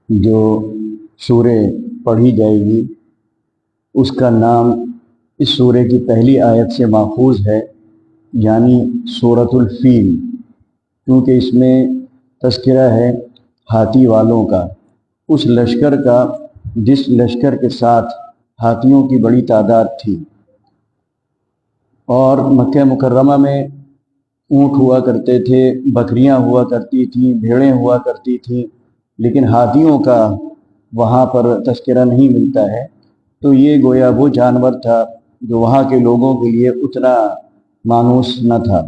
جو سورہ پڑھی جائے گی اس کا نام اس سورہ کی پہلی آیت سے ماخوذ ہے، یعنی سورۃ الفیل، کیونکہ اس میں تذکرہ ہے ہاتھی والوں کا، اس لشکر کا جس لشکر کے ساتھ ہاتھیوں کی بڑی تعداد تھی۔ اور مکہ مکرمہ میں اونٹ ہوا کرتے تھے، بکریاں ہوا کرتی تھیں، بھیڑیں ہوا کرتی تھیں، لیکن ہاتھیوں کا وہاں پر تذکرہ نہیں ملتا ہے، تو یہ گویا وہ جانور تھا جو وہاں کے لوگوں کے لیے اتنا مانوس نہ تھا۔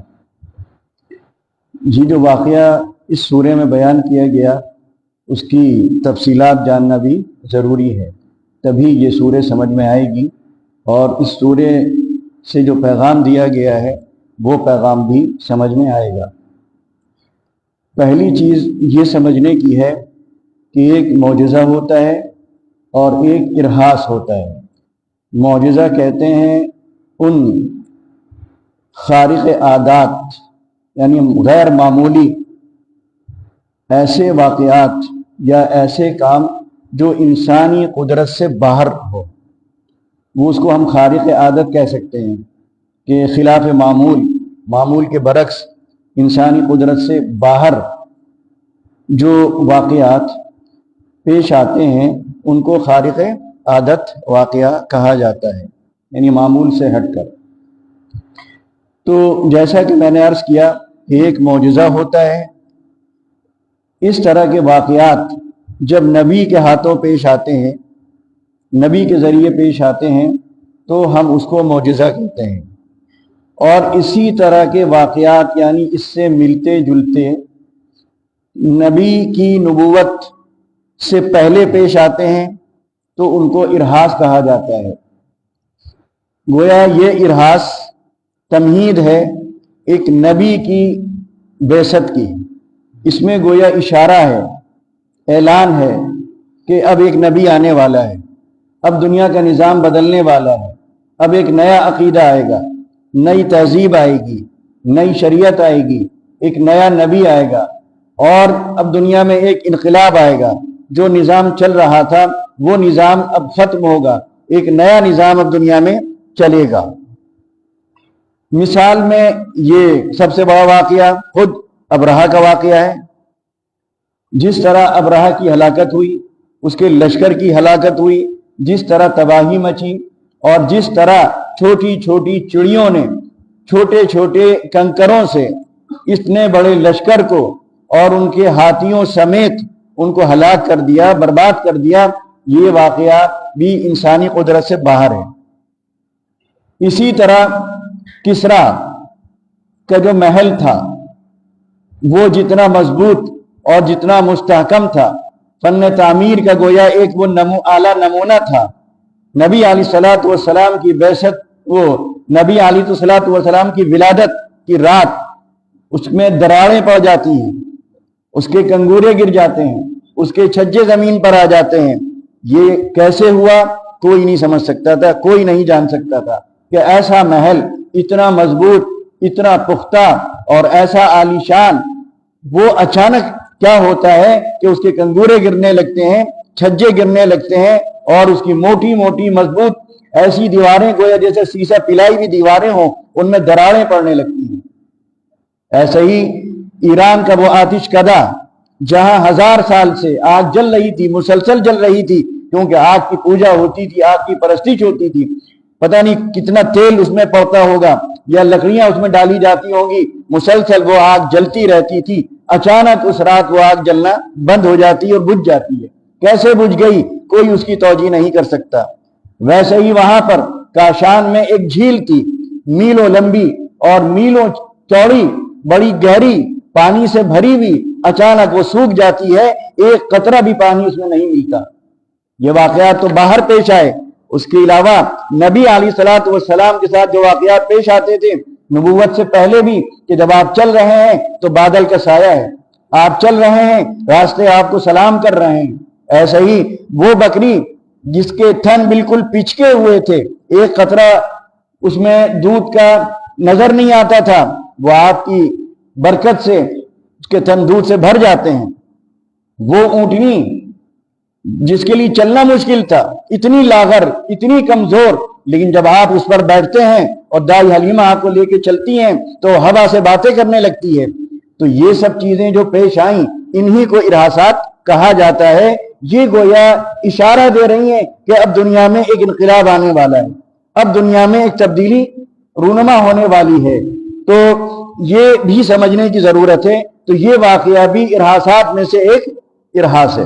یہ جو واقعہ اس سورہ میں بیان کیا گیا اس کی تفصیلات جاننا بھی ضروری ہے، تبھی یہ سورہ سمجھ میں آئے گی، اور اس سورہ سے جو پیغام دیا گیا ہے وہ پیغام بھی سمجھ میں آئے گا۔ پہلی چیز یہ سمجھنے کی ہے کہ ایک معجزہ ہوتا ہے اور ایک ارہاس ہوتا ہے۔ معجزہ کہتے ہیں ان خارق عادات یعنی غیر معمولی ایسے واقعات یا ایسے کام جو انسانی قدرت سے باہر ہو، وہ اس کو ہم خارق عادت کہہ سکتے ہیں کہ خلاف معمول کے برعکس انسانی قدرت سے باہر جو واقعات پیش آتے ہیں ان کو خارق عادت واقعہ کہا جاتا ہے، یعنی معمول سے ہٹ کر۔ تو جیسا کہ میں نے عرض کیا کہ ایک معجزہ ہوتا ہے، اس طرح کے واقعات جب نبی کے ہاتھوں پیش آتے ہیں، نبی کے ذریعے پیش آتے ہیں، تو ہم اس کو معجزہ کہتے ہیں۔ اور اسی طرح کے واقعات یعنی اس سے ملتے جلتے نبی کی نبوت سے پہلے پیش آتے ہیں تو ان کو ارہاس کہا جاتا ہے۔ گویا یہ ارہاس تمہید ہے ایک نبی کی بعثت کی، اس میں گویا اشارہ ہے، اعلان ہے کہ اب ایک نبی آنے والا ہے، اب دنیا کا نظام بدلنے والا ہے، اب ایک نیا عقیدہ آئے گا، نئی تہذیب آئے گی، نئی شریعت آئے گی، ایک نیا نبی آئے گا، اور اب دنیا میں ایک انقلاب آئے گا، جو نظام چل رہا تھا وہ نظام اب ختم ہوگا، ایک نیا نظام اب دنیا میں چلے گا۔ مثال میں یہ سب سے بڑا واقعہ خود ابرہہ کا واقعہ ہے۔ جس طرح ابرہہ کی ہلاکت ہوئی، اس کے لشکر کی ہلاکت ہوئی، جس طرح تباہی مچی، اور جس طرح چھوٹی چھوٹی چڑیوں نے چھوٹے چھوٹے کنکروں سے اتنے بڑے لشکر کو اور ان کے ہاتھیوں سمیت ان کو ہلاک کر دیا، برباد کر دیا، یہ واقعہ بھی انسانی قدرت سے باہر ہے۔ اسی طرح کسریٰ کا جو محل تھا وہ جتنا مضبوط اور جتنا مستحکم تھا، فن تعمیر کا گویا ایک وہ اعلیٰ نمونہ تھا۔ نبی علیہ الصلوۃ والسلام کی بعثت، وہ نبی علیہ الصلوۃ والسلام کی ولادت کی رات، اس میں دراڑیں پڑ جاتی ہیں، اس کے کنگورے گر جاتے ہیں، اس کے چھجے زمین پر آ جاتے ہیں۔ یہ کیسے ہوا کوئی نہیں سمجھ سکتا تھا، کوئی نہیں جان سکتا تھا کہ ایسا محل اتنا مضبوط، اتنا پختہ اور ایسا عالیشان، وہ اچانک کیا ہوتا ہے کہ اس کے کنگورے گرنے لگتے ہیں، چھجے گرنے لگتے ہیں، اور اس کی موٹی موٹی مضبوط ایسی دیواریں گویا جیسے سیسا پلائی ہوئی دیواریں ہوں، ان میں دراڑیں پڑنے لگتی ہیں۔ ایسے ہی ایران کا وہ آتش کدہ جہاں 1000 سال سے آگ جل رہی تھی، مسلسل جل رہی تھی، کیونکہ آگ کی پوجا ہوتی تھی، آگ کی پرستش ہوتی تھی، پتہ نہیں کتنا تیل اس میں پڑتا ہوگا یا لکڑیاں اس میں ڈالی جاتی ہوں گی، مسلسل وہ آگ جلتی رہتی تھی۔ اچانک اس رات وہ آگ جلنا بند ہو جاتی ہے اور بجھ جاتی ہے۔ کیسے بجھ گئی کوئی اس کی توجیہ نہیں کر سکتا۔ ویسے ہی وہاں پر کاشان میں ایک جھیل تھی، میلوں لمبی اور میلوں چوڑی، بڑی گہری، پانی سے بھری ہوئی، اچانک وہ سوکھ جاتی ہے، ایک قطرہ بھی پانی اس میں نہیں ملتا۔ یہ واقعات تو باہر پیش آئے، اس کے علاوہ نبی علیہ الصلوۃ والسلام کے ساتھ جو واقعات پیش آتے تھے نبوت سے پہلے بھی، کہ جب آپ چل رہے ہیں تو بادل کا سایہ ہے، آپ چل رہے ہیں راستے آپ کو سلام کر رہے ہیں۔ ایسے ہی وہ بکری جس کے تھن بالکل پچکے ہوئے تھے، ایک قطرہ اس میں دودھ کا نظر نہیں آتا تھا، وہ آپ کی برکت سے اس کے تھن دودھ سے بھر جاتے ہیں۔ وہ اونٹنی جس کے لیے چلنا مشکل تھا، اتنی لاغر، اتنی کمزور، لیکن جب آپ اس پر بیٹھتے ہیں اور دائی حلیمہ آپ کو لے کے چلتی ہیں تو ہوا سے باتیں کرنے لگتی ہے۔ تو یہ سب چیزیں جو پیش آئیں، انہی کو ارہاسات کہا جاتا ہے۔ یہ گویا اشارہ دے رہی ہیں کہ اب دنیا میں ایک انقلاب آنے والا ہے، اب دنیا میں ایک تبدیلی رونما ہونے والی ہے۔ تو یہ بھی سمجھنے کی ضرورت ہے۔ تو یہ واقعہ بھی ارہاسات میں سے ایک ارہاس ہے۔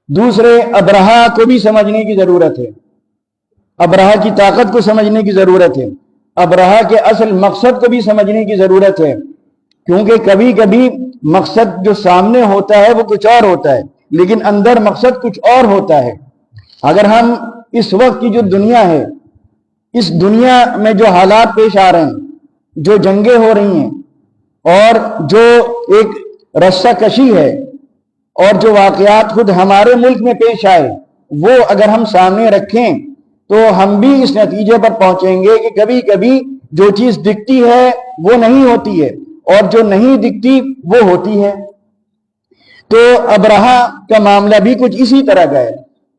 دوسرے، ابرہہ کو بھی سمجھنے کی ضرورت ہے، ابرہہ کی طاقت کو سمجھنے کی ضرورت ہے، ابرہہ کے اصل مقصد کو بھی سمجھنے کی ضرورت ہے، کیونکہ کبھی کبھی مقصد جو سامنے ہوتا ہے وہ کچھ اور ہوتا ہے، لیکن اندر مقصد کچھ اور ہوتا ہے۔ اگر ہم اس وقت کی جو دنیا ہے، اس دنیا میں جو حالات پیش آ رہے ہیں، جو جنگیں ہو رہی ہیں اور جو ایک رسہ کشی ہے اور جو واقعات خود ہمارے ملک میں پیش آئے، وہ اگر ہم سامنے رکھیں تو ہم بھی اس نتیجے پر پہنچیں گے کہ کبھی کبھی جو چیز دکھتی ہے وہ نہیں ہوتی ہے اور جو نہیں دکھتی وہ ہوتی ہے۔ تو ابرہہ کا معاملہ بھی کچھ اسی طرح کا ہے۔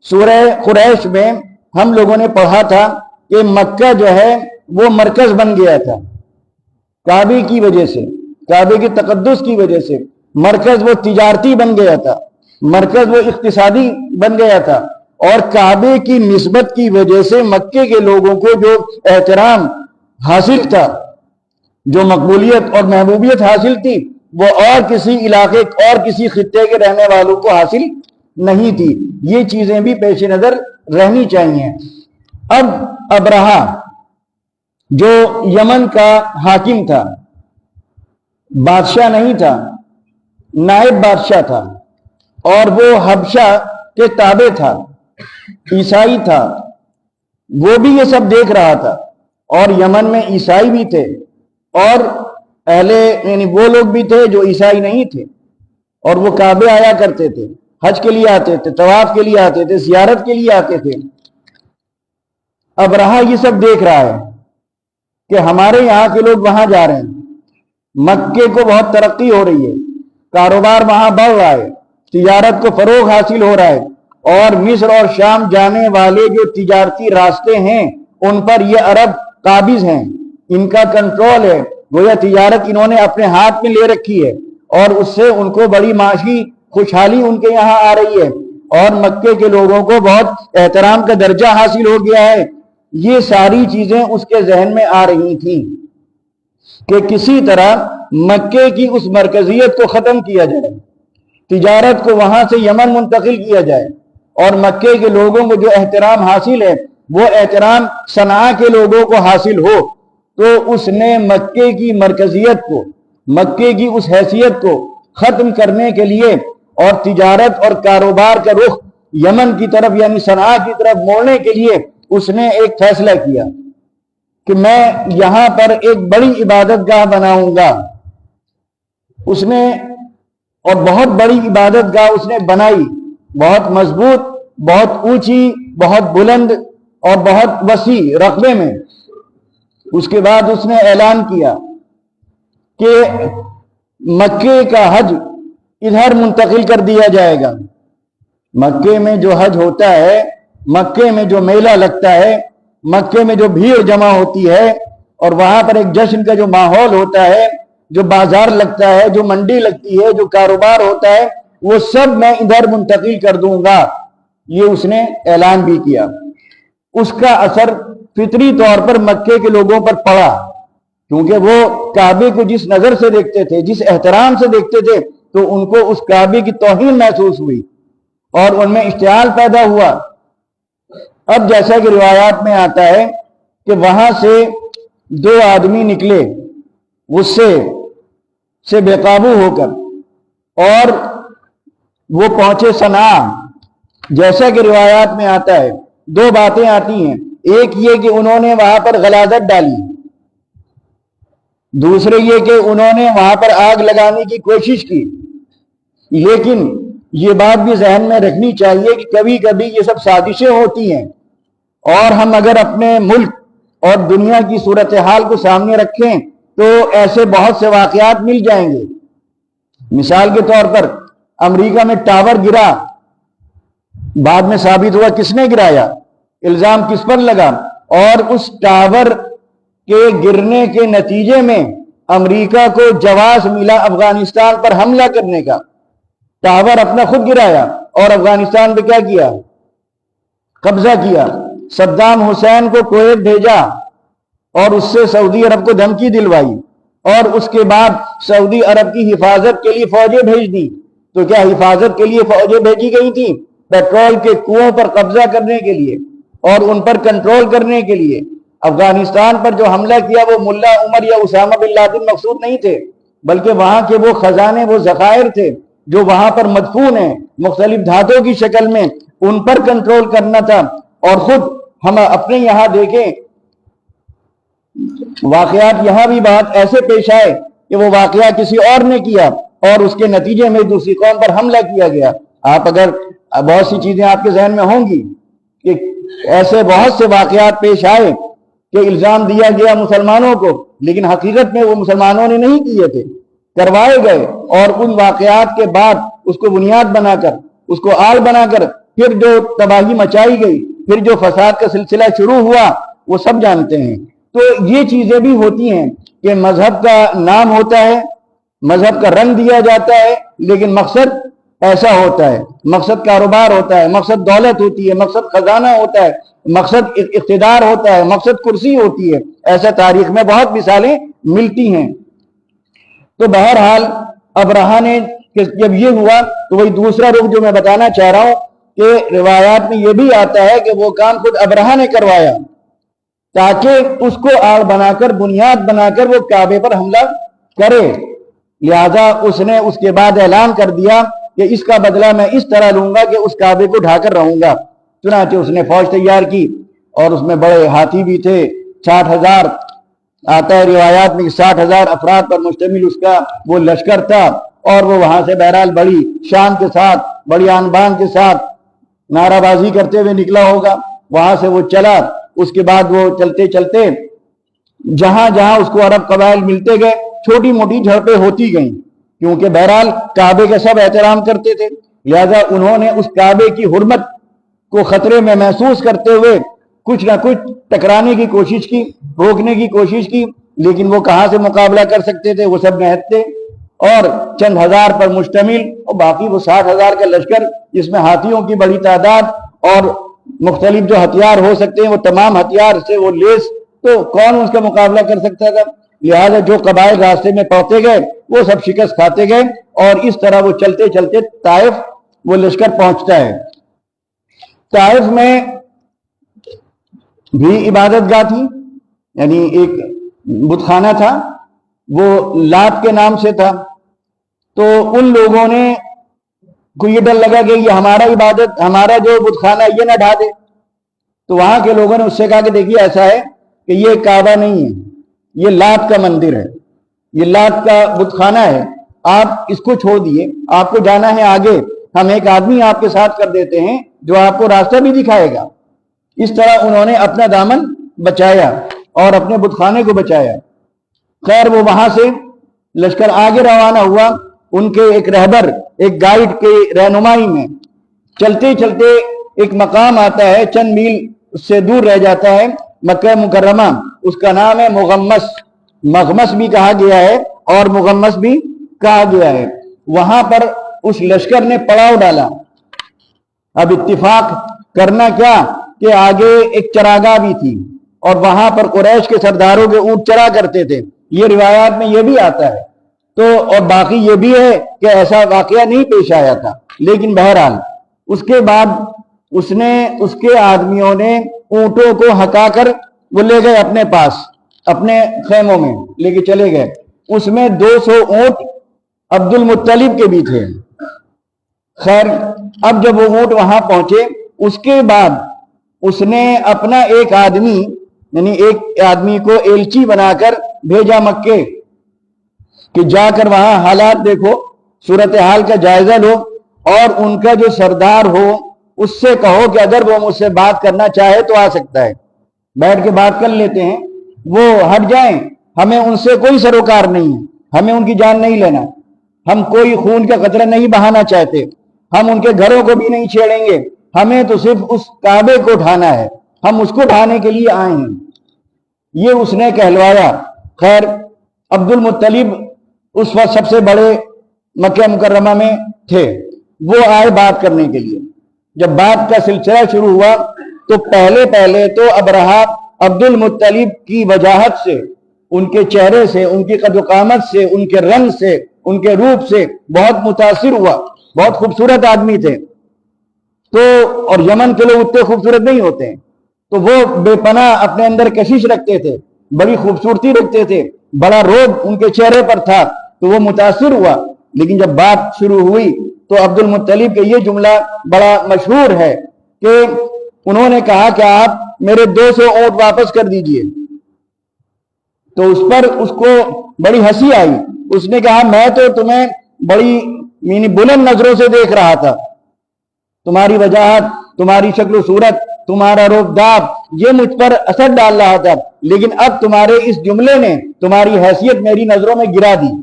سورہ قریش میں ہم لوگوں نے پڑھا تھا کہ مکہ جو ہے وہ مرکز بن گیا تھا کعبے کی وجہ سے، کعبے کے تقدس کی وجہ سے۔ مرکز وہ تجارتی بن گیا تھا، مرکز وہ اقتصادی بن گیا تھا، اور کعبے کی نسبت کی وجہ سے مکے کے لوگوں کو جو احترام حاصل تھا، جو مقبولیت اور محبوبیت حاصل تھی، وہ اور کسی علاقے اور کسی خطے کے رہنے والوں کو حاصل نہیں تھی۔ یہ چیزیں بھی پیش نظر رہنی چاہیے۔ اب ابرہہ جو یمن کا حاکم تھا، بادشاہ نہیں تھا، نائب بادشاہ تھا، اور وہ حبشہ کے تابع تھا، عیسائی تھا، وہ بھی یہ سب دیکھ رہا تھا، اور یمن میں عیسائی بھی تھے اور یعنی وہ لوگ بھی تھے جو عیسائی نہیں تھے، اور وہ کعبے آیا کرتے تھے، حج کے لیے آتے تھے، طواف کے لیے آتے تھے، زیارت کے لیے آتے تھے۔ ابرہہ یہ سب دیکھ رہا ہے کہ ہمارے یہاں کے لوگ وہاں جا رہے ہیں، مکے کو بہت ترقی ہو رہی ہے، کاروبار وہاں بڑھ رہا ہے، تجارت کو فروغ حاصل ہو رہا ہے، اور مصر اور شام جانے والے جو تجارتی راستے ہیں ان پر یہ عرب قابض ہیں، ان کا کنٹرول ہے، گویا تجارت انہوں نے اپنے ہاتھ میں لے رکھی ہے، اور اس سے ان کو بڑی معاشی خوشحالی ان کے یہاں آ رہی ہے، اور مکے کے لوگوں کو بہت احترام کا درجہ حاصل ہو گیا ہے۔ یہ ساری چیزیں اس کے ذہن میں آ رہی تھیں کہ کسی طرح مکے کی اس مرکزیت کو ختم کیا جائے، تجارت کو وہاں سے یمن منتقل کیا جائے، اور مکے کے لوگوں کو جو احترام حاصل ہے وہ احترام صنعاء کے لوگوں کو حاصل ہو۔ تو اس نے مکے کی مرکزیت کو، مکے کی اس حیثیت کو ختم کرنے کے لیے اور تجارت اور کاروبار کا رخ یمن کی طرف یعنی صنعاء کی طرف موڑنے کے لیے اس نے ایک فیصلہ کیا کہ میں یہاں پر ایک بڑی عبادت گاہ بناؤں گا۔ اس نے اور بہت بڑی عبادت گاہ اس نے بنائی، بہت مضبوط، بہت اونچی، بہت بلند اور بہت وسیع رقبے میں۔ اس کے بعد اس نے اعلان کیا کہ مکے کا حج ادھر منتقل کر دیا جائے گا۔ مکے میں جو حج ہوتا ہے، مکے میں جو میلہ لگتا ہے، مکے میں جو بھیڑ جمع ہوتی ہے، اور وہاں پر ایک جشن کا جو ماحول ہوتا ہے، جو بازار لگتا ہے، جو منڈی لگتی ہے، جو کاروبار ہوتا ہے، وہ سب میں ادھر منتقل کر دوں گا۔ یہ اس نے اعلان بھی کیا۔ اس کا اثر فطری طور پر مکے کے لوگوں پر پڑا، کیونکہ وہ کعبے کو جس نظر سے دیکھتے تھے، جس احترام سے دیکھتے تھے، تو ان کو اس کعبے کی توہین محسوس ہوئی اور ان میں اشتعال پیدا ہوا۔ اب جیسا کہ روایات میں آتا ہے کہ وہاں سے دو آدمی نکلے غصے سے بے قابو ہو کر، اور وہ پہنچے صنعاء۔ جیسا کہ روایات میں آتا ہے، دو باتیں آتی ہیں، ایک یہ کہ انہوں نے وہاں پر غلاظت ڈالی، دوسرے یہ کہ انہوں نے وہاں پر آگ لگانے کی کوشش کی۔ لیکن یہ بات بھی ذہن میں رکھنی چاہیے کہ کبھی کبھی یہ سب سازشیں ہوتی ہیں، اور ہم اگر اپنے ملک اور دنیا کی صورتحال کو سامنے رکھیں تو ایسے بہت سے واقعات مل جائیں گے۔ مثال کے طور پر امریکہ میں ٹاور گرا بعد میں ثابت ہوا کس نے گرایا، الزام کس پر لگا، اور اس ٹاور کے گرنے کے نتیجے میں امریکہ کو جواز ملا افغانستان پر حملہ کرنے کا۔ ٹاور اپنا خود گرایا اور افغانستان پہ کیا کیا، قبضہ کیا۔ صدام حسین کو کویت بھیجا اور اس سے سعودی عرب کو دھمکی دلوائی، اور اس کے بعد سعودی عرب کی حفاظت کے لیے فوجیں بھیج دی۔ تو کیا حفاظت کے لیے فوجیں بھیجی گئی تھی؟ پیٹرول کے کنووں پر قبضہ کرنے کے لیے اور ان پر کنٹرول کرنے کے لیے۔ افغانستان پر جو حملہ کیا وہ ملا عمر یا اسامہ بن لادن مقصود نہیں تھے، بلکہ وہاں کے وہ خزانے، وہ ذخائر تھے جو وہاں پر مدفون ہیں مختلف دھاتوں کی شکل میں، ان پر کنٹرول کرنا تھا۔ اور خود ہم اپنے یہاں دیکھیں واقعات، یہاں بھی بات ایسے پیش آئے کہ وہ واقعہ کسی اور نے کیا اور اس کے نتیجے میں دوسری قوم پر حملہ کیا گیا۔ آپ اگر بہت سی چیزیں آپ کے ذہن میں ہوں گی کہ ایسے بہت سے واقعات پیش آئے کہ الزام دیا گیا مسلمانوں کو، لیکن حقیقت میں وہ مسلمانوں نے نہیں کیے تھے، کروائے گئے، اور ان واقعات کے بعد اس کو بنیاد بنا کر، اس کو آڑ بنا کر پھر جو تباہی مچائی گئی، پھر جو فساد کا سلسلہ شروع ہوا، وہ سب جانتے ہیں۔ تو یہ چیزیں بھی ہوتی ہیں کہ مذہب کا نام ہوتا ہے، مذہب کا رنگ دیا جاتا ہے، لیکن مقصد ایسا ہوتا ہے، مقصد کاروبار ہوتا ہے، مقصد دولت ہوتی ہے، مقصد خزانہ ہوتا ہے، مقصد اقتدار ہوتا ہے، مقصد کرسی ہوتی ہے۔ ایسا تاریخ میں بہت مثالیں ملتی ہیں۔ تو بہرحال ابرہہ نے جب یہ ہوا تو وہی دوسرا رخ جو میں بتانا چاہ رہا ہوں کہ روایات میں یہ بھی آتا ہے کہ وہ کام خود ابرہہ نے کروایا تاکہ اس کو آڑ بنا کر، بنیاد بنا کر وہ کعبے پر حملہ کرے۔ لہذا اس نے اس کے بعد اعلان کر دیا کہ اس کا بدلہ میں اس طرح لوں گا کہ اس کعبے کو ڈھا کر رہوں گا۔ چنانچہ اس نے فوج تیار کی اور اس میں بڑے ہاتھی بھی تھے، 60,000 آتا ہے روایات میں، 60,000 افراد پر مشتمل اس کا وہ لشکر تھا، اور وہ وہاں سے بہرحال بڑی شان کے ساتھ، بڑی آن بان کے ساتھ نعرہ بازی کرتے ہوئے نکلا ہوگا۔ وہاں سے وہ چلا، اس کے بعد وہ چلتے چلتے جہاں جہاں اس کو عرب قبائل ملتے گئے، چھوٹی موٹی جھڑپیں ہوتی گئیں، کیونکہ بہرحال کعبے کا سب احترام کرتے تھے۔ لہذا انہوں نے اس کعبے کی حرمت کو خطرے میں محسوس کرتے ہوئے کچھ نہ کچھ ٹکرانے کی کوشش کی، روکنے کی کوشش کی، لیکن وہ کہاں سے مقابلہ کر سکتے تھے؟ وہ سب نہت تھے اور چند ہزار پر مشتمل، اور باقی وہ 60,000 کا لشکر جس میں ہاتھیوں کی بڑی تعداد اور مختلف جو ہتھیار ہو سکتے ہیں وہ تمام ہتھیار سے وہ لیس، تو کون اس کا مقابلہ کر سکتا تھا؟ لہذا جو قبائل راستے میں پہنچتے گئے وہ سب شکست کھاتے گئے، اور اس طرح وہ چلتے چلتے طائف وہ لشکر پہنچتا ہے۔ طائف میں بھی عبادت گاہ تھی، یعنی ایک بت خانہ تھا، وہ لات کے نام سے تھا۔ تو ان لوگوں نے کو یہ ڈر لگا کہ یہ ہمارا جو بت خانہ یہ نہ ڈھا دے، تو وہاں کے لوگوں نے اس سے کہا کہ دیکھیے ایسا ہے کہ یہ کعبہ نہیں ہے، یہ لات کا مندر ہے، یہ لات کا بت خانہ ہے، آپ اس کو چھوڑ دیے، آپ کو جانا ہے آگے، ہم ایک آدمی آپ کے ساتھ کر دیتے ہیں جو آپ کو راستہ بھی دکھائے گا۔ اس طرح انہوں نے اپنا دامن بچایا اور اپنے بت خانے کو بچایا۔ خیر وہ وہاں سے لشکر آگے روانہ ہوا، ان کے ایک رہبر، ایک گائیڈ کے رہنمائی میں چلتے چلتے ایک مقام آتا ہے، چند میل اس سے دور رہ جاتا ہے، مکہ مکرمہ، اس کا نام ہے مغمس، مغمس بھی کہا گیا ہے اور مغمس بھی کہا گیا ہے۔ وہاں پر اس لشکر نے پڑاؤ ڈالا۔ اب اتفاق کرنا کیا کہ آگے ایک چراگاہ بھی تھی اور وہاں پر قریش کے سرداروں کے اونٹ چرا کرتے تھے، یہ روایات میں یہ بھی آتا ہے۔ تو اور باقی یہ بھی ہے کہ ایسا واقعہ نہیں پیش آیا تھا، لیکن بہرحال اس کے بعد اس کے آدمیوں نے اونٹوں کو ہکا کر وہ لے گئے اپنے پاس، اپنے خیموں میں لے کے چلے گئے۔ اس میں 200 اونٹ عبد المطلب کے بھی تھے۔ خیر اب جب وہ اونٹ وہاں پہنچے، اس کے بعد اس نے اپنا ایک آدمی، یعنی ایک آدمی کو ایلچی بنا کر بھیجا مکے کہ جا کر وہاں حالات دیکھو، صورتحال کا جائزہ لو، اور ان کا جو سردار ہو اس سے کہو کہ اگر وہ مجھ سے بات کرنا چاہے تو آ سکتا ہے، بیٹھ کے بات کر لیتے ہیں، وہ ہٹ جائیں، ہمیں ان سے کوئی سروکار نہیں ہے، ہمیں ان کی جان نہیں لینا، ہم کوئی خون کا قطرہ نہیں بہانا چاہتے، ہم ان کے گھروں کو بھی نہیں چھیڑیں گے، ہمیں تو صرف اس کعبے کو ڈھانا ہے، ہم اس کو ڈھانے کے لیے آئے ہیں، یہ اس نے کہلوایا۔ خیر عبد المطلب اس وقت سب سے بڑے مکہ مکرمہ میں تھے، وہ آئے بات کرنے کے لیے۔ جب بات کا سلسلہ شروع ہوا تو پہلے تو ابرہہ عبد المطلب کی وجاہت سے، ان کے چہرے سے، ان کی قد و قامت سے، ان کے رنگ سے، ان کے روپ سے بہت متاثر ہوا۔ بہت خوبصورت آدمی تھے تو، اور یمن کے لوگ اتنے خوبصورت نہیں ہوتے ہیں، تو وہ بے پناہ اپنے اندر کشش رکھتے تھے، بڑی خوبصورتی رکھتے تھے، بڑا روب ان کے چہرے پر تھا، تو وہ متاثر ہوا۔ لیکن جب بات شروع ہوئی تو عبد المطلب کا یہ جملہ بڑا مشہور ہے کہ انہوں نے کہا کہ آپ میرے 200 اونٹ واپس کر دیجئے۔ تو اس پر اس کو بڑی ہنسی آئی۔ اس نے کہا میں تو تمہیں بڑی بلند نظروں سے دیکھ رہا تھا، تمہاری وجاہت، تمہاری شکل و صورت، تمہارا روب داب یہ مجھ پر اثر ڈال رہا تھا، لیکن اب تمہارے اس جملے نے تمہاری حیثیت میری نظروں میں گرا دی۔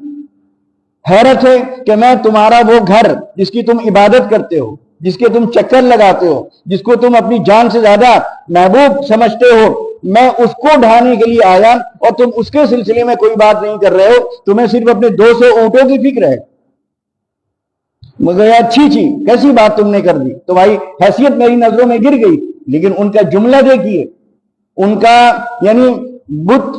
حیرت ہے کہ میں تمہارا وہ گھر جس کی تم عبادت کرتے ہو، جس کے تم چکر لگاتے ہو، جس کو تم اپنی جان سے زیادہ محبوب سمجھتے ہو، میں اس کو ڈھانے کے لیے آیا اور تم اس کے سلسلے میں کوئی بات نہیں کر رہے ہو، تمہیں صرف اپنے 200 اونٹوں کی فکر ہے۔ مگر اچھی کیسی بات تم نے کر دی، تمہاری حیثیت میری نظروں میں گر گئی۔ لیکن ان کا جملہ دیکھیے، ان کا یعنی بت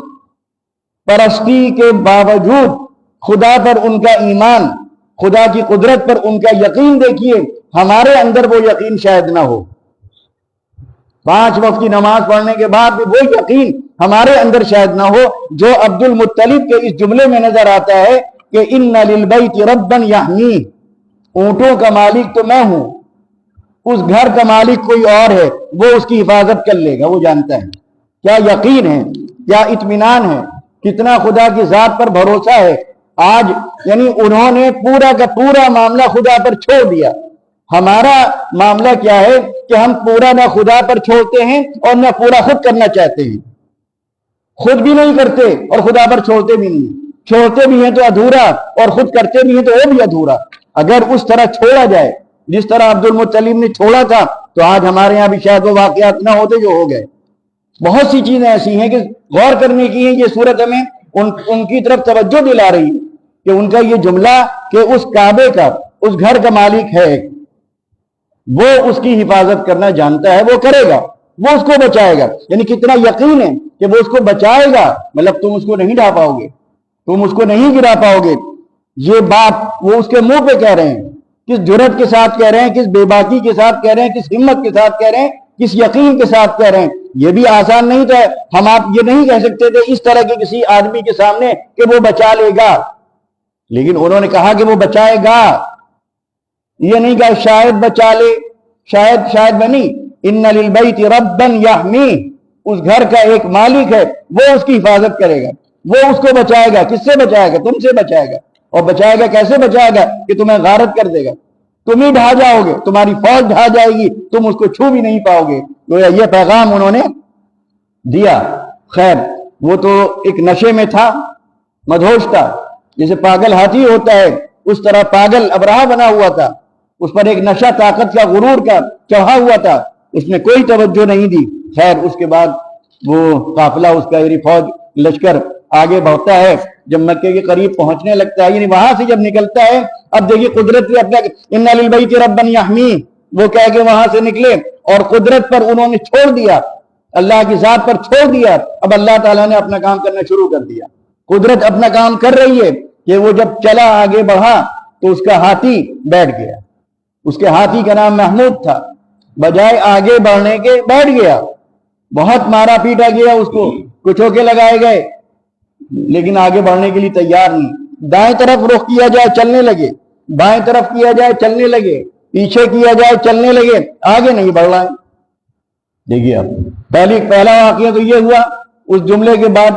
پرستی کے باوجود خدا پر ان کا ایمان، خدا کی قدرت پر ان کا یقین دیکھیے۔ ہمارے اندر وہ یقین شاید نہ ہو، 5 وقت کی نماز پڑھنے کے بعد بھی وہ یقین ہمارے اندر شاید نہ ہو جو عبد المطلب کے اس جملے میں نظر آتا ہے کہ ان للبیت ربا یحمی، اونٹوں کا مالک تو میں ہوں، اس گھر کا مالک کوئی اور ہے، وہ اس کی حفاظت کر لے گا، وہ جانتا ہے۔ کیا یقین ہے، کیا اطمینان ہے، کتنا خدا کی ذات پر بھروسہ ہے۔ آج یعنی انہوں نے پورا کا پورا معاملہ خدا پر چھوڑ دیا۔ ہمارا معاملہ کیا ہے کہ ہم پورا نہ خدا پر چھوڑتے ہیں اور نہ پورا خود کرنا چاہتے ہیں، خود بھی نہیں کرتے اور خدا پر چھوڑتے بھی نہیں، چھوڑتے بھی ہیں تو ادھورا اور خود کرتے بھی ہیں تو وہ بھی ادھورا۔ اگر اس طرح چھوڑا جائے جس طرح عبد المطلب نے چھوڑا تھا تو آج ہمارے ہاں بھی شاید وہ واقعات نہ ہوتے جو ہو گئے۔ بہت سی چیزیں ایسی ہیں کہ غور کرنے کی ہیں۔ یہ صورت ہمیں ان کی طرف توجہ دلا رہی ہے کہ ان کا یہ جملہ کہ اس کعبے کا، اس گھر کا مالک ہے، وہ اس کی حفاظت کرنا جانتا ہے، وہ کرے گا، وہ اس کو بچائے گا۔ یعنی کتنا یقین ہے کہ وہ اس کو بچائے گا، مطلب تم اس کو نہیں ڈھا پاؤ گے، تم اس کو نہیں گرا پاؤ گے۔ یہ بات وہ اس کے منہ پہ کہہ رہے ہیں، کس جرات کے ساتھ کہہ رہے ہیں، کس بے باکی کے ساتھ کہہ رہے ہیں، کس ہمت کے ساتھ کہہ رہے ہیں، کس یقین کے ساتھ کہہ رہے ہیں۔ یہ بھی آسان نہیں تھا، ہم آپ یہ نہیں کہہ سکتے تھے اس طرح کے کسی آدمی کے سامنے کہ وہ بچا لے گا، لیکن انہوں نے کہا کہ وہ بچائے گا۔ یہ نہیں کہا شاید بچا لے، شاید بنی، ان للبیت ربا یحمی، اس گھر کا ایک مالک ہے، وہ اس کی حفاظت کرے گا، وہ اس کو بچائے گا۔ کس سے بچائے گا؟ تم سے بچائے گا۔ اور بچائے گا کیسے بچائے گا؟ کہ تمہیں غارت کر دے گا، تم ہی ڈھا جاؤ گے، تمہاری فوج ڈھا جائے گی، تم اس کو چھو بھی نہیں پاؤ گے۔ تو یہ پیغام انہوں نے دیا۔ خیر وہ تو ایک نشے میں تھا، مدہوش تھا، جیسے پاگل ہاتھی ہوتا ہے اس طرح پاگل ابرہہ بنا ہوا تھا، اس پر ایک نشہ طاقت کا، غرور کا چڑھا ہوا تھا، اس نے کوئی توجہ نہیں دی۔ خیر اس کے بعد وہ قافلہ، اس کا یعنی فوج لشکر آگے بڑھتا ہے، جب مکے کے قریب پہنچنے لگتا ہے، یعنی وہاں سے جب نکلتا ہے، اب دیکھیے قدرت بھی اپنا ان للبیت ربا یحمی وہ کہہ کے وہاں سے نکلے اور قدرت پر انہوں نے چھوڑ دیا، اللہ کی ذات پر چھوڑ دیا۔ اب اللہ تعالیٰ نے اپنا کام کرنا شروع کر دیا، قدرت اپنا کام کر رہی ہے کہ وہ جب چلا آگے بڑھا تو اس کا ہاتھی بیٹھ گیا، اس کے ہاتھی کا نام محمود تھا، بجائے آگے بڑھنے کے بیٹھ گیا، بہت مارا پیٹا گیا، اس کو کچھ ٹھوکے لگائے گئے، لیکن آگے بڑھنے کے لیے تیار نہیں۔ دائیں طرف رخ کیا جائے چلنے لگے، بائیں طرف کیا جائے چلنے لگے، پیچھے کیا جائے چلنے لگے، آگے نہیں بڑھ رہا ہے۔ دیکھیے اب پہلا واقعہ تو یہ ہوا۔ اس جملے کے بعد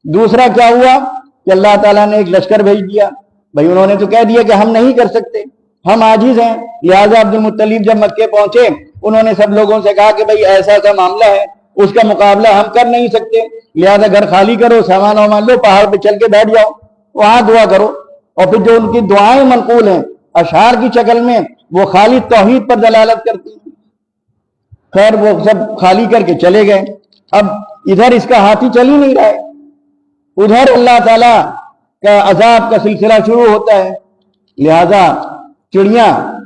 دوسرا کیا ہوا کہ اللہ تعالیٰ نے ایک لشکر بھیج دیا۔ بھائی انہوں نے تو کہہ دیا کہ ہم نہیں کر سکتے، ہم عاجز ہیں۔ لہٰذا عبد المطلب جب مکے پہنچے انہوں نے سب لوگوں سے کہا کہ بھائی ایسا ایسا معاملہ ہے، اس کا مقابلہ ہم کر نہیں سکتے، لہذا گھر خالی کرو، سامان وامان لو، پہاڑ پہ چل کے بیٹھ جاؤ، وہاں دعا کرو۔ اور پھر جو ان کی دعائیں منقول ہیں اشعار کی شکل میں، وہ خالی توحید پر دلالت کرتی ہیں، خیر وہ سب خالی کر کے چلے گئے. اب ادھر اس کا ہاتھی چل ہی نہیں رہا ہے, ادھر اللہ تعالی کا عذاب کا سلسلہ شروع ہوتا ہے. لہذا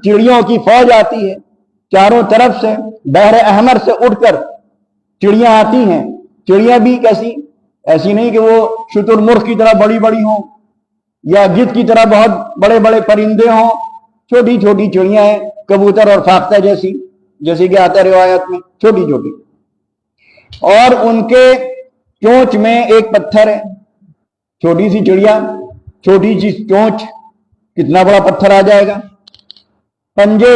چڑیوں کی فوج آتی ہے چاروں طرف سے, بحر احمر سے اٹھ کر چڑیاں آتی ہیں. چڑیاں بھی کیسی, ایسی نہیں کہ وہ شتر مرغ کی طرح بڑی بڑی ہوں یا گدھ کی طرح بہت بڑے بڑے پرندے ہوں, چھوٹی چھوٹی چڑیاں ہیں, کبوتر اور فاختہ جیسی کہ آتا ہے روایت میں, چھوٹی چھوٹی. اور ان کے چونچ میں ایک پتھر ہے, چھوٹی سی چڑیا, چھوٹی سی چونچ, کتنا بڑا پتھر آ جائے گا. پنجے,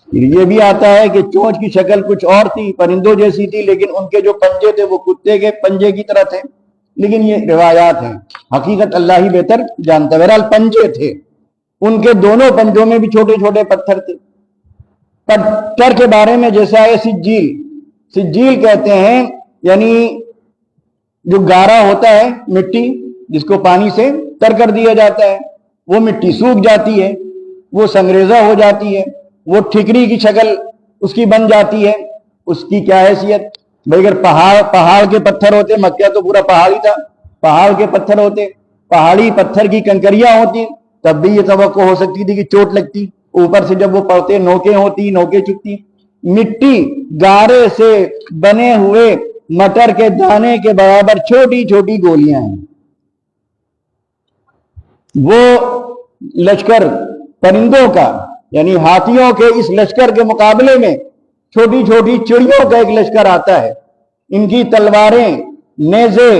یہ بھی آتا ہے کہ چونچ کی شکل کچھ اور تھی, پرندوں جیسی تھی, لیکن ان کے جو پنجے تھے وہ کتے کے پنجے کی طرح تھے. لیکن یہ روایات ہیں, حقیقت اللہ ہی بہتر جانتا. بہرحال پنجے تھے, ان کے دونوں پنجوں میں بھی چھوٹے چھوٹے پتھر تھے. پتھر کے بارے میں جیسا ہے سجیل کہتے ہیں, یعنی جو گارا ہوتا ہے مٹی جس کو پانی سے تر کر دیا جاتا ہے, وہ مٹی سوکھ جاتی ہے, وہ سنگریزہ ہو جاتی ہے, وہ ٹھکری کی شکل اس کی بن جاتی ہے. اس کی کیا حیثیت بھائی, اگر پہاڑ کے پتھر ہوتے, مکہ تو پورا پہاڑ ہی تھا, پہاڑ کے پتھر ہوتے, پہاڑی پتھر کی کنکریاں ہوتی, تب بھی یہ توقع ہو سکتی تھی کہ چوٹ لگتی. اوپر سے جب وہ پڑتے نوکیں ہوتی, نوکیں چکتی. مٹی گارے سے بنے ہوئے مٹر کے دانے کے برابر چھوٹی چھوٹی گولیاں ہیں. وہ لشکر پرندوں کا یعنی ہاتھیوں کے اس لشکر کے مقابلے میں چھوٹی چھوٹی چڑیوں کا ایک لشکر آتا ہے. ان کی تلواریں, نیزے,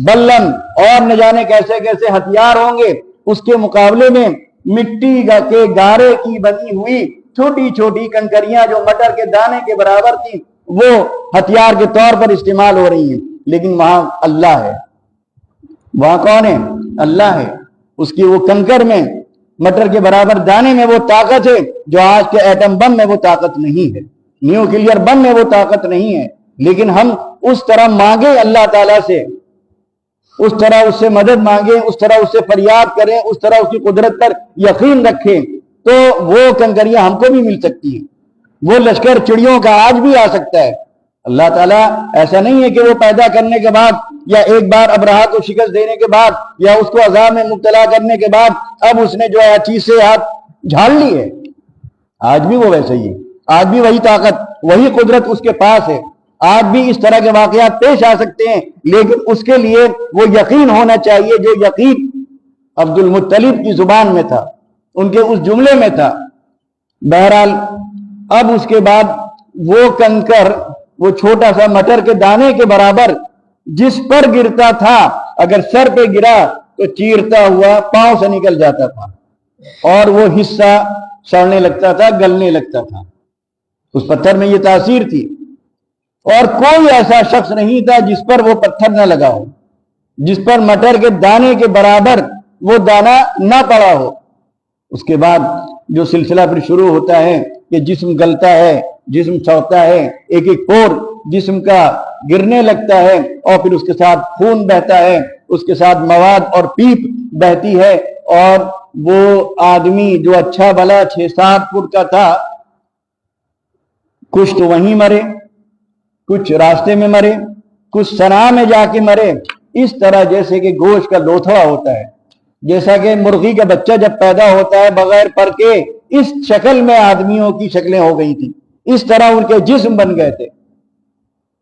بلن اور نہ جانے کیسے کیسے ہتھیار ہوں گے, اس کے مقابلے میں مٹی کے گارے کی بنی ہوئی چھوٹی چھوٹی کنکریاں جو مٹر کے دانے کے برابر تھی وہ ہتھیار کے طور پر استعمال ہو رہی ہیں. لیکن وہاں اللہ ہے, وہاں کون ہے؟ اللہ ہے. اس کی وہ کنکر میں, مٹر کے برابر دانے میں وہ طاقت ہے جو آج کے ایٹم بم میں وہ طاقت نہیں ہے, نیوکلیئر بم میں وہ طاقت نہیں ہے. لیکن ہم اس طرح مانگے اللہ تعالیٰ سے, اس طرح اس سے مدد مانگیں, اس طرح اس سے فریاد کریں, اس طرح اس کی قدرت پر یقین رکھیں, تو وہ کنکریاں ہم کو بھی مل سکتی ہیں. وہ لشکر چڑیوں کا آج بھی آ سکتا ہے. اللہ تعالیٰ ایسا نہیں ہے کہ وہ پیدا کرنے کے بعد یا ایک بار ابرہہ کو شکست دینے کے بعد یا اس کو عذاب میں مبتلا کرنے کے بعد اب اس نے جو ہے چیز سے ہاتھ جھاڑ لی ہے. آج بھی وہ ویسے ہی ہے, آج بھی وہی طاقت, وہی قدرت اس کے پاس ہے. آج بھی اس طرح کے واقعات پیش آ سکتے ہیں, لیکن اس کے لیے وہ یقین ہونا چاہیے جو یقین عبد المطلب کی زبان میں تھا, ان کے اس جملے میں تھا. بہرحال اب اس کے بعد وہ کنکر, وہ چھوٹا سا مٹر کے دانے کے برابر جس پر گرتا تھا, اگر سر پہ گرا تو چیرتا ہوا پاؤں سے نکل جاتا تھا اور وہ حصہ سڑنے لگتا تھا, گلنے لگتا تھا. اس پتھر میں یہ تاثیر تھی. اور کوئی ایسا شخص نہیں تھا جس پر وہ پتھر نہ لگا ہو, جس پر مٹر کے دانے کے برابر وہ دانہ نہ پڑا ہو. اس کے بعد جو سلسلہ پھر شروع ہوتا ہے کہ جسم گلتا ہے, جسم سڑتا ہے, ایک ایک پور جسم کا گرنے لگتا ہے, اور پھر اس کے ساتھ خون بہتا ہے, اس کے ساتھ مواد اور پیپ بہتی ہے. اور وہ آدمی جو اچھا بھلا 6-7 فٹ کا تھا, کچھ تو وہیں مرے, کچھ راستے میں مرے, کچھ صنعاء میں جا کے مرے. اس طرح جیسے کہ گوشت کا لوتھڑا ہوتا ہے, جیسا کہ مرغی کا بچہ جب پیدا ہوتا ہے بغیر پر کے, اس شکل میں آدمیوں کی شکلیں ہو گئی تھی, اس طرح ان کے جسم بن گئے تھے.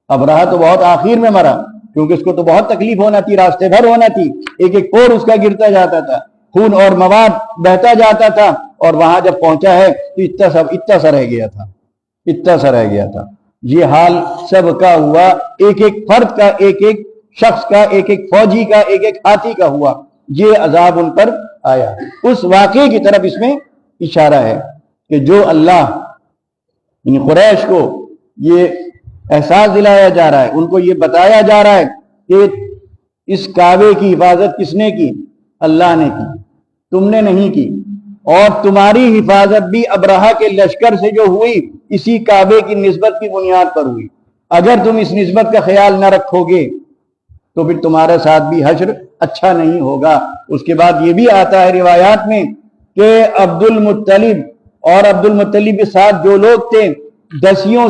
ابرہہ تو بہت آخر میں مرا, کیونکہ اس کو تو بہت تکلیف ہونا تھی, راستے بھر ہونا تھی, ایک ایک پور اس کا گرتا جاتا تھا, خون اور مواد بہتا جاتا تھا, اور وہاں جب پہنچا ہے تو اتنا سا رہ گیا تھا, اتنا سا رہ گیا تھا. یہ حال سب کا ہوا, ایک ایک فرد کا, ایک ایک شخص کا, ایک ایک فوجی کا, ایک ایک ہاتھی کا ہوا. یہ عذاب ان پر آیا. اس واقعے کی طرف اس میں اشارہ ہے کہ جو اللہ یعنی قریش کو یہ احساس دلایا جا رہا ہے, ان کو یہ بتایا جا رہا ہے کہ اس کعبے کی حفاظت کس نے کی؟ اللہ نے کی, تم نے نہیں کی. اور تمہاری حفاظت بھی ابرہہ کے لشکر سے جو ہوئی اسی کعبے کی نسبت کی بنیاد پر ہوئی. اگر تم اس نسبت کا خیال نہ رکھو گے تو پھر تمہارے ساتھ بھی حشر اچھا نہیں ہوگا. اس کے بعد یہ بھی آتا ہے روایات میں کہ عبد المطلب اور عبد المطلب کے ساتھ جو لوگ تھے 10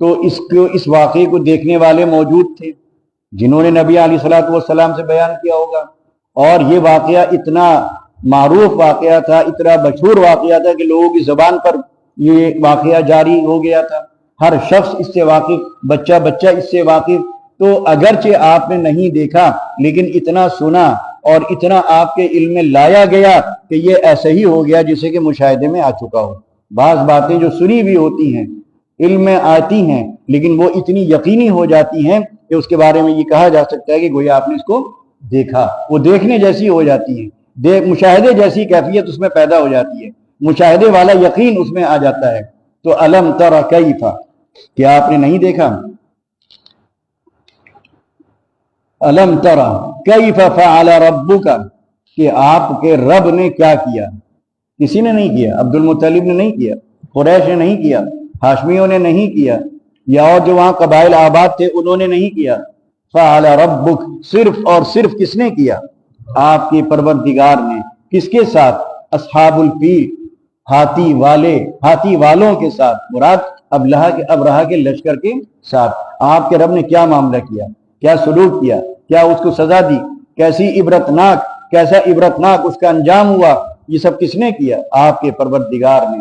تو اس واقعے کو دیکھنے والے موجود تھے جنہوں نے نبی علیہ الصلوۃ والسلام سے بیان کیا ہوگا، اور یہ واقعہ اتنا معروف واقعہ تھا، اتنا مشہور واقعہ تھا کہ لوگوں کی زبان پر یہ واقعہ جاری ہو گیا تھا، ہر شخص اس سے واقف، بچہ اس سے واقف۔ تو اگرچہ آپ نے نہیں دیکھا لیکن اتنا سنا اور اتنا آپ کے علم میں لایا گیا کہ یہ ایسا ہی ہو گیا جسے کہ مشاہدے میں آ چکا ہو۔ بعض باتیں جو سنی بھی ہوتی ہیں، علم میں آتی ہیں، لیکن وہ اتنی یقینی ہو جاتی ہیں کہ اس کے بارے میں یہ کہا جا سکتا ہے کہ گویا آپ نے اس کو دیکھا، وہ دیکھنے جیسی ہو جاتی ہے، مشاہدے جیسی کیفیت اس میں پیدا ہو جاتی ہے، مشاہدے والا یقین اس میں آ جاتا ہے۔ تو الم تر کیف، کیا آپ نے نہیں دیکھا؟ الم تر کیف فعل ربک، کہ آپ کے رب نے کیا کیا؟ کسی نے نہیں کیا، عبد المطلب نے نہیں کیا، قریش نے نہیں کیا، ہاشمیوں نے نہیں کیا، یا اور جو وہاں قبائل آباد تھے انہوں نے نہیں کیا۔ فعل ربک، صرف اور صرف کس نے کیا؟ آپ کے پروردگار نے۔ کس کے ساتھ؟ اصحاب الفیل، ہاتھی والوں کے ساتھ، مراد ابرہہ کے لشکر کے ساتھ۔ آپ کے رب نے کیا معاملہ کیا، کیا سلوک کیا، کیا اس کو سزا دی، کیسا عبرتناک اس کا انجام ہوا، یہ سب کس نے کیا؟ آپ کے پروردگار نے۔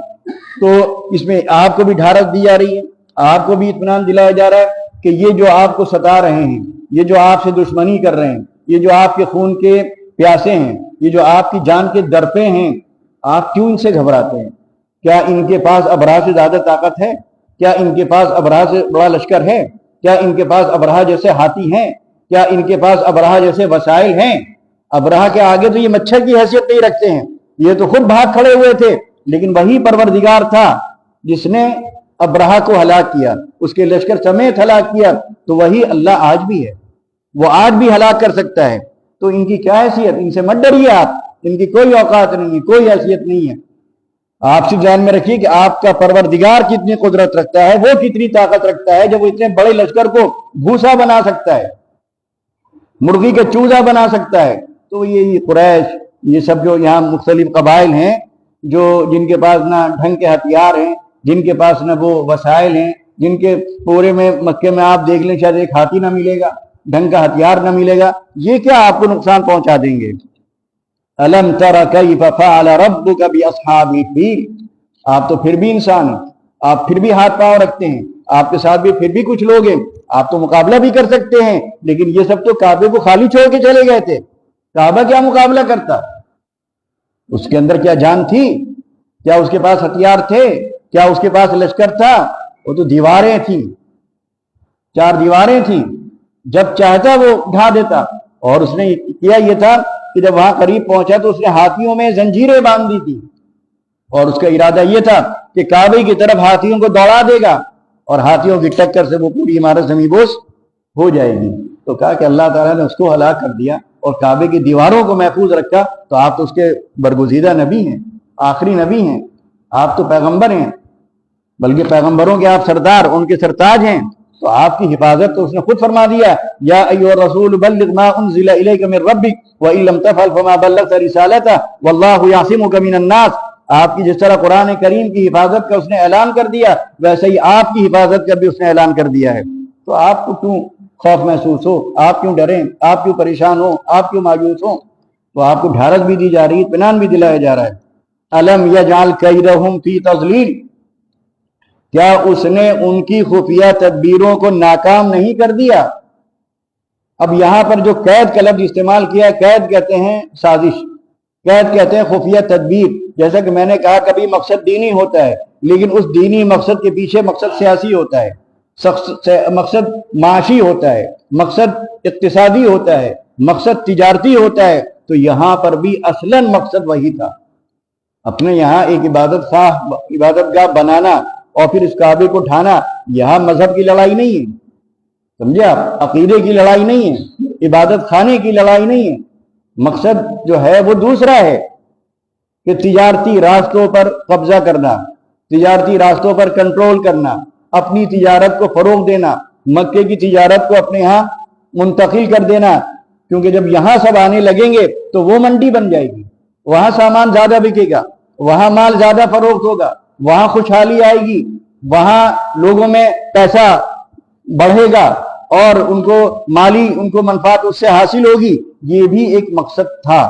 تو اس میں آپ کو بھی ڈھارس دی جا رہی ہے، آپ کو بھی اطمینان دلایا جا رہا ہے کہ یہ جو آپ کو ستا رہے ہیں، یہ جو آپ سے دشمنی کر رہے ہیں، یہ جو آپ کے خون کے پیاسے ہیں، یہ جو آپ کی جان کے درپے ہیں، آپ کیوں ان سے گھبراتے ہیں؟ کیا ان کے پاس ابرہہ سے زیادہ طاقت ہے؟ کیا ان کے پاس ابرہہ سے بڑا لشکر ہے؟ کیا ان کے پاس ابرہہ جیسے ہاتھی ہیں؟ کیا ان کے پاس ابرہہ جیسے وسائل ہیں؟ ابرہہ کے آگے تو یہ مچھر کی حیثیت نہیں رکھتے ہیں، یہ تو خود بھاگ کھڑے ہوئے تھے، لیکن وہی پروردگار تھا جس نے ابرہہ کو ہلاک کیا، اس کے لشکر سمیت ہلاک کیا، تو وہی اللہ آج بھی ہے، وہ آج بھی ہلاک کر سکتا ہے۔ تو ان کی کیا حیثیت؟ ان سے مت ڈریے آپ، ان کی کوئی اوقات نہیں ہے، کوئی حیثیت نہیں ہے۔ آپ سے ذہن میں رکھیے کہ آپ کا پروردگار کتنی قدرت رکھتا ہے، وہ کتنی طاقت رکھتا ہے جب وہ اتنے بڑے لشکر کو بھوسا بنا سکتا ہے، مرغی کا چوزا بنا سکتا ہے۔ تو یہ قریش، یہ سب جو یہاں مختلف قبائل ہیں، جن کے پاس نہ ڈھنگ کے ہتھیار ہیں، جن کے پاس نہ وہ وسائل ہیں، جن کے پورے میں مکے میں آپ دیکھ لیں شاید ایک ہاتھی نہ ملے گا، ڈھنگ کا ہتھیار نہ ملے گا، یہ کیا آپ کو نقصان پہنچا دیں گے؟ الم تر کیف فعل ربک باصحاب الفیل، آپ تو پھر بھی انسان ہیں، آپ پھر بھی ہاتھ پاؤں رکھتے ہیں، آپ کے ساتھ بھی پھر بھی کچھ لوگ ہیں، آپ تو مقابلہ بھی کر سکتے ہیں، لیکن یہ سب تو کعبے کو خالی چھوڑ کے چلے گئے تھے۔ کعبہ کیا مقابلہ کرتا؟ اس کے اندر کیا جان تھی؟ کیا اس کے پاس ہتھیار تھے؟ کیا اس کے پاس لشکر تھا؟ وہ تو دیواریں تھیں، 4 دیواریں تھیں، جب چاہتا وہ ڈھا دیتا۔ اور اس نے کیا یہ تھا کہ جب وہاں قریب پہنچا تو اس نے ہاتھیوں میں زنجیریں باندھ دی تھی، اور اس کا ارادہ یہ تھا کہ کعبے کی طرف ہاتھیوں کو دوڑا دے گا اور ہاتھیوں کی ٹکر سے وہ پوری عمارت زمین بوس ہو جائے گی۔ تو کہا کہ اللہ تعالیٰ نے اس کو ہلاک کر دیا اور کعبے کی دیواروں کو محفوظ رکھا، تو آپ تو اس کے برگزیدہ نبی ہیں، آخری نبی ہیں، آپ تو پیغمبر ہیں، بلکہ پیغمبروں کے آپ سردار، ان کے سرتاج ہیں، تو آپ کی حفاظت تو اس نے خود فرما دیا، یا ایھا الرسول بلغ ما انزل الیک من ربک وان لم تفعل فما بلغت رسالتہ واللہ یعصمک من الناس۔ آپ کی جس طرح قرآن کریم کی حفاظت کا اس نے اعلان کر دیا، ویسے ہی آپ کی حفاظت کا بھی اس نے اعلان کر دیا ہے۔ تو آپ کو کیوں خوف محسوس ہو؟ آپ کیوں ڈریں؟ آپ کیوں پریشان ہو؟ آپ کیوں مایوس ہو؟ تو آپ کو ڈھارس بھی دی جا رہی ہے، اطمینان بھی دلایا جا رہا ہے۔ الم یجعل کیدہم فی تضلیل، کیا اس نے ان کی خفیہ تدبیروں کو ناکام نہیں کر دیا؟ اب یہاں پر جو قید کا لفظ استعمال کیا ہے، قید کہتے ہیں سازش، قید کہتے ہیں خفیہ تدبیر۔ جیسا کہ میں نے کہا کبھی مقصد دینی ہوتا ہے، لیکن اس دینی مقصد کے پیچھے مقصد سیاسی ہوتا ہے، مقصد معاشی ہوتا ہے، مقصد اقتصادی ہوتا ہے، مقصد تجارتی ہوتا ہے۔ تو یہاں پر بھی اصلاً مقصد وہی تھا، اپنے یہاں ایک عبادت گاہ بنانا اور پھر اس کعبے کو ڈھانا۔ یہاں مذہب کی لڑائی نہیں ہے، سمجھے آپ، عقیدے کی لڑائی نہیں ہے، عبادت خانے کی لڑائی نہیں ہے۔ مقصد جو ہے وہ دوسرا ہے کہ تجارتی راستوں پر قبضہ کرنا، تجارتی راستوں پر کنٹرول کرنا، اپنی تجارت کو فروغ دینا، مکے کی تجارت کو اپنے ہاں منتقل کر دینا، کیونکہ جب یہاں سب آنے لگیں گے تو وہ منڈی بن جائے گی، وہاں سامان زیادہ بکے گا، وہاں مال زیادہ فروخت ہوگا، وہاں خوشحالی آئے گی۔ وہاں لوگوں میں پیسہ بڑھے گا اور ان کو مالی ان کو منفعت اس سے حاصل ہوگی، یہ بھی ایک مقصد تھا۔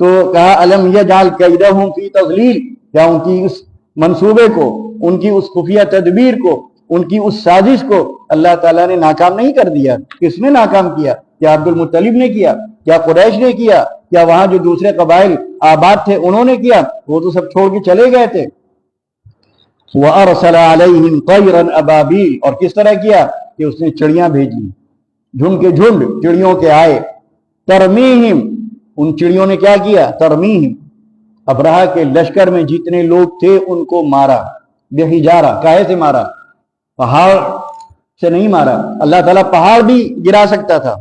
تو کہا الم یجعل کیدہم فی تضلیل، کیا ان کی اس منصوبے کو، ان کی اس خفیہ تدبیر کو، ان کی اس سازش کو اللہ تعالیٰ نے ناکام نہیں کر دیا؟ کس نے ناکام کیا؟ کیا عبد المطلب نے کیا؟ کیا قریش نے کیا؟ کیا وہاں جو دوسرے قبائل آباد تھے انہوں نے کیا؟ وہ تو سب چھوڑ کے چلے گئے تھے۔ وَأَرْسَلَ عَلَيْهِمْ طَيْرًا أَبَابِيلَ، اور کس طرح کیا کہ اس نے چڑیاں بھیجی، جھنڈ کے جھنڈ چڑیوں کے آئے، ترمیہم، ان چڑیوں نے کیا کیا؟ ترمیہم، ابرہہ کے لشکر میں جتنے لوگ تھے ان کو مارا، بحجارہ، کاہے سے مارا؟ پہاڑ سے نہیں مارا۔ اللہ تعالیٰ پہاڑ بھی گرا سکتا تھا،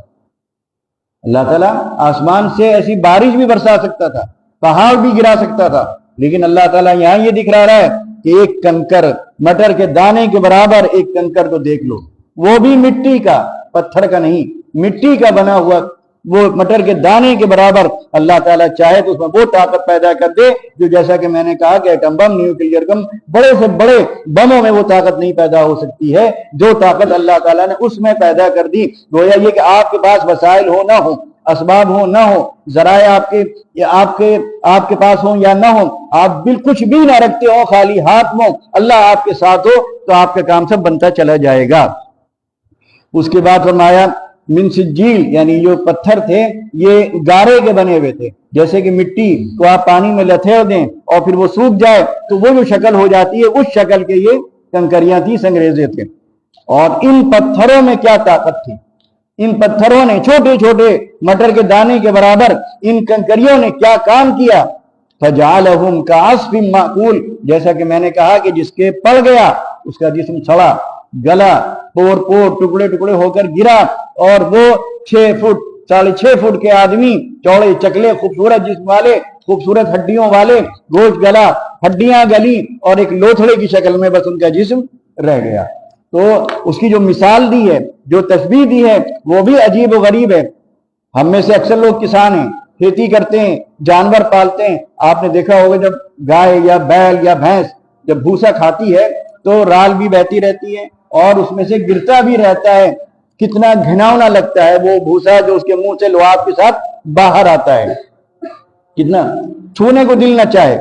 اللہ تعالیٰ آسمان سے ایسی بارش بھی برسا سکتا تھا، پہاڑ بھی گرا سکتا تھا، لیکن اللہ تعالیٰ یہاں یہ دکھلا رہا ہے کہ ایک کنکر، مٹر کے دانے کے برابر ایک کنکر کو دیکھ لو، وہ بھی مٹی کا، پتھر کا نہیں، مٹی کا بنا ہوا، وہ مٹر کے دانے کے برابر اللہ تعالیٰ چاہے تو اس میں وہ طاقت پیدا کر دے جو، جیسا کہ میں نے کہا کہ ایٹم بم، نیوکلیئر بم، بڑے سے بڑے بموں میں وہ طاقت نہیں پیدا ہو سکتی ہے جو طاقت اللہ تعالیٰ نے اس میں پیدا کر دی۔ گویا یہ کہ آپ کے پاس وسائل ہو نہ ہو، اسباب ہو نہ ہو، ذرائع آپ کے پاس ہوں یا نہ ہوں، آپ کچھ بھی نہ رکھتے ہو، خالی ہاتھ میں اللہ آپ کے ساتھ ہو تو آپ کا کام سب بنتا چلا جائے گا۔ اس کے بعد فرمایا من سجیل، یعنی جو پتھر تھے یہ گارے کے بنے ہوئے تھے، جیسے کہ مٹی کو آپ پانی میں لتھیڑ دیں اور پھر وہ سوکھ جائے تو وہ جو شکل ہو جاتی ہے، اس شکل کے یہ کنکریاں تھی، سنگریزے تھے۔ اور ان پتھروں میں کیا طاقت تھی، ان پتھروں نے، چھوٹے چھوٹے مٹر کے دانے کے برابر ان کنکریوں نے کیا کام کیا؟ فجعلہم کعصف مأکول، جیسا کہ میں نے کہا کہ جس کے پڑ گیا اس کا جسم سڑا، گلا، پور پور، ٹکڑے ٹکڑے ہو کر گرا، اور وہ 6 فٹ 6.5 فٹ کے آدمی، چوڑے چکلے، خوبصورت جسم والے، خوبصورت ہڈیوں والے، گوشت گلا، ہڈیاں گلی، اور ایک لوتھڑے کی شکل میں بس ان کا جسم رہ گیا۔ تو اس کی جو مثال دی ہے، جو تشبیہ دی ہے، وہ بھی عجیب و غریب ہے۔ ہم میں سے اکثر لوگ کسان ہیں، کھیتی کرتے ہیں، جانور پالتے ہیں۔ آپ نے دیکھا ہوگا جب گائے یا بیل یا بھینس جب بھوسا کھاتی ہے تو رال بھی بہتی رہتی ہے اور اس میں سے گرتا بھی رہتا ہے، کتنا گھناؤنا لگتا ہے وہ بھوسا جو اس کے منہ سے لعاب کے ساتھ باہر آتا ہے، کتنا چھونے کو دل نہ چاہے۔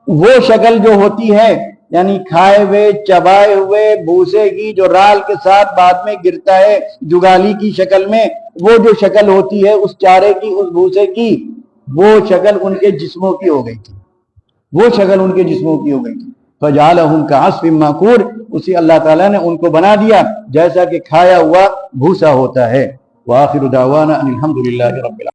وہ شکل جو ہوتی ہے، یعنی کھائے ہوئے چبائے ہوئے بھوسے کی جو رال کے ساتھ بعد میں گرتا ہے جگالی کی شکل میں، وہ جو شکل ہوتی ہے اس چارے کی، اس بھوسے کی، وہ شکل ان کے جسموں کی ہو گئی تھی، وہ شکل ان کے جسموں کی ہو گئی تھی۔ فجعلہم کعصف مأکول، اسی اللہ تعالیٰ نے ان کو بنا دیا جیسا کہ کھایا ہوا بھوسا ہوتا ہے۔ وآخر دعوانا ان الحمد للہ رب العالمین۔